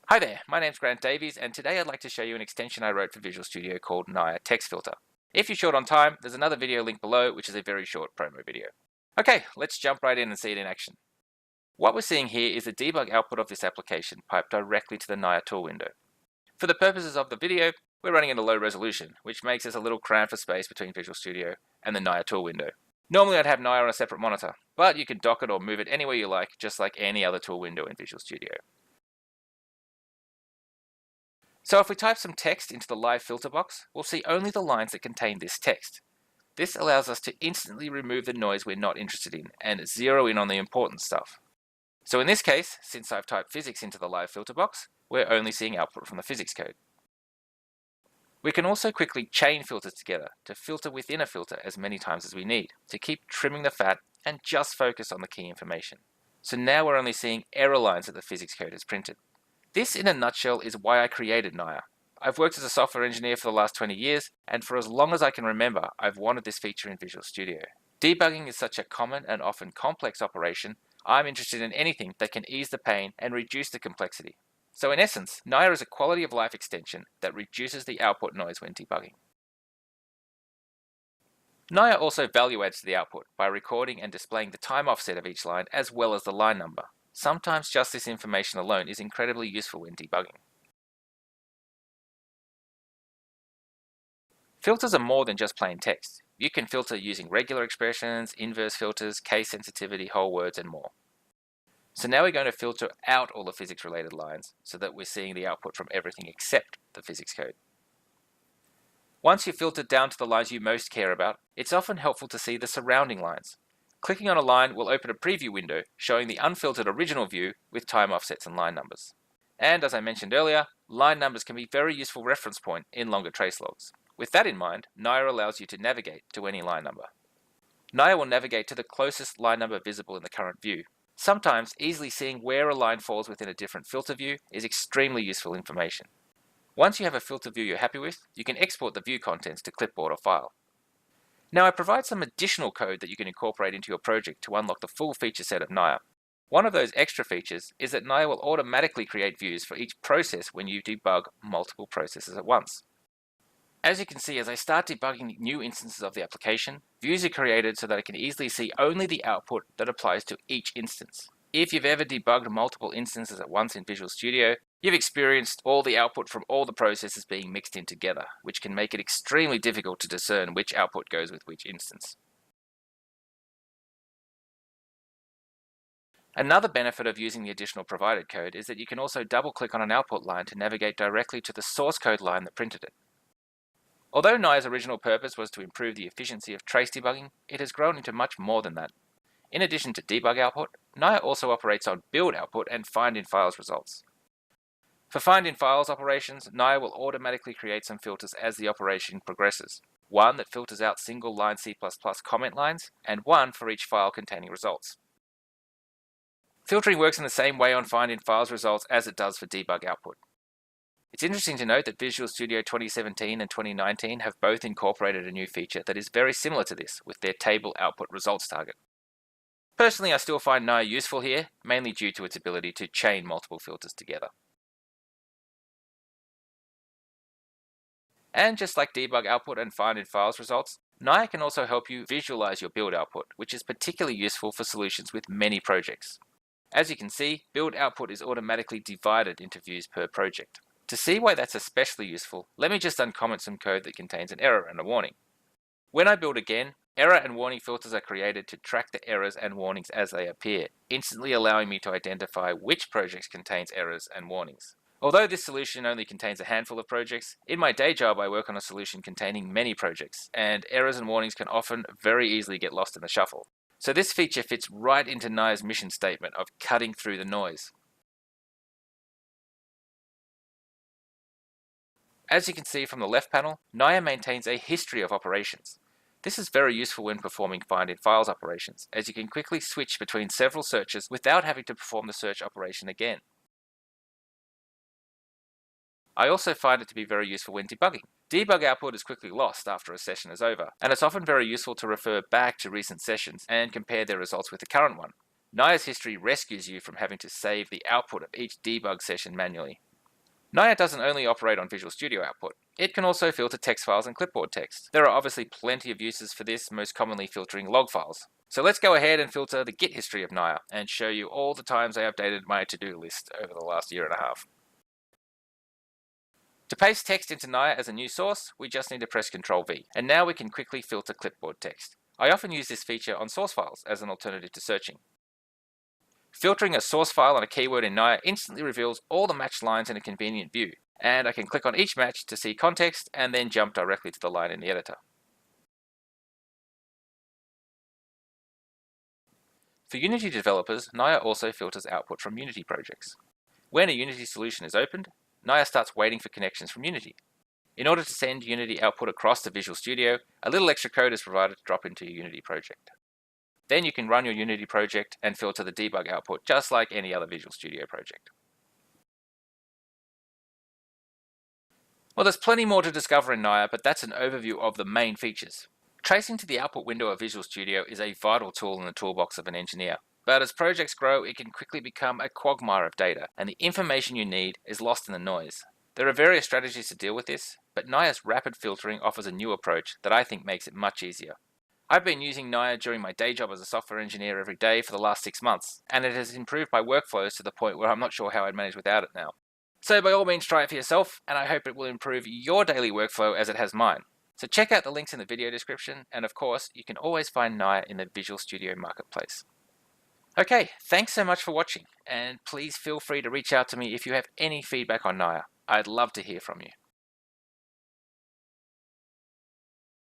Hi there, my name's Grant Davies, and today I'd like to show you an extension I wrote for Visual Studio called Niah Text Filter. If you're short on time, there's another video linked below, which is a very short promo video. Okay, let's jump right in and see it in action. What we're seeing here is the debug output of this application piped directly to the Niah tool window. For the purposes of the video, we're running at a low resolution, which makes us a little cramped for space between Visual Studio and the Niah tool window. Normally I'd have Niah on a separate monitor, but you can dock it or move it anywhere you like, just like any other tool window in Visual Studio. So if we type some text into the live filter box, we'll see only the lines that contain this text. This allows us to instantly remove the noise we're not interested in and zero in on the important stuff. So in this case, since I've typed physics into the live filter box, we're only seeing output from the physics code. We can also quickly chain filters together to filter within a filter as many times as we need to keep trimming the fat and just focus on the key information. So now we're only seeing error lines that the physics code has printed. This, in a nutshell, is why I created Niah. I've worked as a software engineer for the last 20 years, and for as long as I can remember, I've wanted this feature in Visual Studio. Debugging is such a common and often complex operation, I'm interested in anything that can ease the pain and reduce the complexity. So in essence, Niah is a quality of life extension that reduces the output noise when debugging. Niah also value adds to the output by recording and displaying the time offset of each line as well as the line number. Sometimes just this information alone is incredibly useful when debugging. Filters are more than just plain text. You can filter using regular expressions, inverse filters, case sensitivity, whole words, and more. So now we're going to filter out all the physics-related lines so that we're seeing the output from everything except the physics code. Once you've filtered down to the lines you most care about, it's often helpful to see the surrounding lines. Clicking on a line will open a preview window showing the unfiltered original view with time offsets and line numbers. And as I mentioned earlier, line numbers can be a very useful reference point in longer trace logs. With that in mind, Niah allows you to navigate to any line number. Niah will navigate to the closest line number visible in the current view. Sometimes easily seeing where a line falls within a different filter view is extremely useful information. Once you have a filter view you're happy with, you can export the view contents to clipboard or file. Now I provide some additional code that you can incorporate into your project to unlock the full feature set of Niah. One of those extra features is that Niah will automatically create views for each process when you debug multiple processes at once. As you can see, as I start debugging new instances of the application, views are created so that I can easily see only the output that applies to each instance. If you've ever debugged multiple instances at once in Visual Studio, you've experienced all the output from all the processes being mixed in together, which can make it extremely difficult to discern which output goes with which instance. Another benefit of using the additional provided code is that you can also double-click on an output line to navigate directly to the source code line that printed it. Although Niah's original purpose was to improve the efficiency of trace debugging, it has grown into much more than that. In addition to debug output, Niah also operates on build output and find in files results. For find in files operations, Niah will automatically create some filters as the operation progresses. One that filters out single line C++ comment lines, and one for each file containing results. Filtering works in the same way on find in files results as it does for debug output. It's interesting to note that Visual Studio 2017 and 2019 have both incorporated a new feature that is very similar to this with their table output results target. Personally, I still find Niah useful here, mainly due to its ability to chain multiple filters together. And just like debug output and find in files results, Niah can also help you visualize your build output, which is particularly useful for solutions with many projects. As you can see, build output is automatically divided into views per project. To see why that's especially useful, let me just uncomment some code that contains an error and a warning. When I build again, error and warning filters are created to track the errors and warnings as they appear, instantly allowing me to identify which projects contains errors and warnings. Although this solution only contains a handful of projects, in my day job I work on a solution containing many projects, and errors and warnings can often very easily get lost in the shuffle. So this feature fits right into Niah's mission statement of cutting through the noise. As you can see from the left panel, Niah maintains a history of operations. This is very useful when performing find in files operations, as you can quickly switch between several searches without having to perform the search operation again. I also find it to be very useful when debugging. Debug output is quickly lost after a session is over, and it's often very useful to refer back to recent sessions and compare their results with the current one. Niah's history rescues you from having to save the output of each debug session manually. Niah doesn't only operate on Visual Studio output, it can also filter text files and clipboard text. There are obviously plenty of uses for this, most commonly filtering log files. So let's go ahead and filter the Git history of Niah and show you all the times I updated my to-do list over the last year and a half. To paste text into Niah as a new source, we just need to press Ctrl V, and now we can quickly filter clipboard text. I often use this feature on source files as an alternative to searching. Filtering a source file on a keyword in Niah instantly reveals all the matched lines in a convenient view, and I can click on each match to see context and then jump directly to the line in the editor. For Unity developers, Niah also filters output from Unity projects. When a Unity solution is opened, Niah starts waiting for connections from Unity. In order to send Unity output across to Visual Studio, a little extra code is provided to drop into your Unity project. Then you can run your Unity project and filter the debug output just like any other Visual Studio project. Well, there's plenty more to discover in Niah, but that's an overview of the main features. Tracing to the output window of Visual Studio is a vital tool in the toolbox of an engineer. But as projects grow, it can quickly become a quagmire of data, and the information you need is lost in the noise. There are various strategies to deal with this, but Niah's rapid filtering offers a new approach that I think makes it much easier. I've been using Niah during my day job as a software engineer every day for the last 6 months, and it has improved my workflows to the point where I'm not sure how I'd manage without it now. So by all means try it for yourself, and I hope it will improve your daily workflow as it has mine. So check out the links in the video description, and of course, you can always find Niah in the Visual Studio Marketplace. Okay, thanks so much for watching, and please feel free to reach out to me if you have any feedback on Niah. I'd love to hear from you.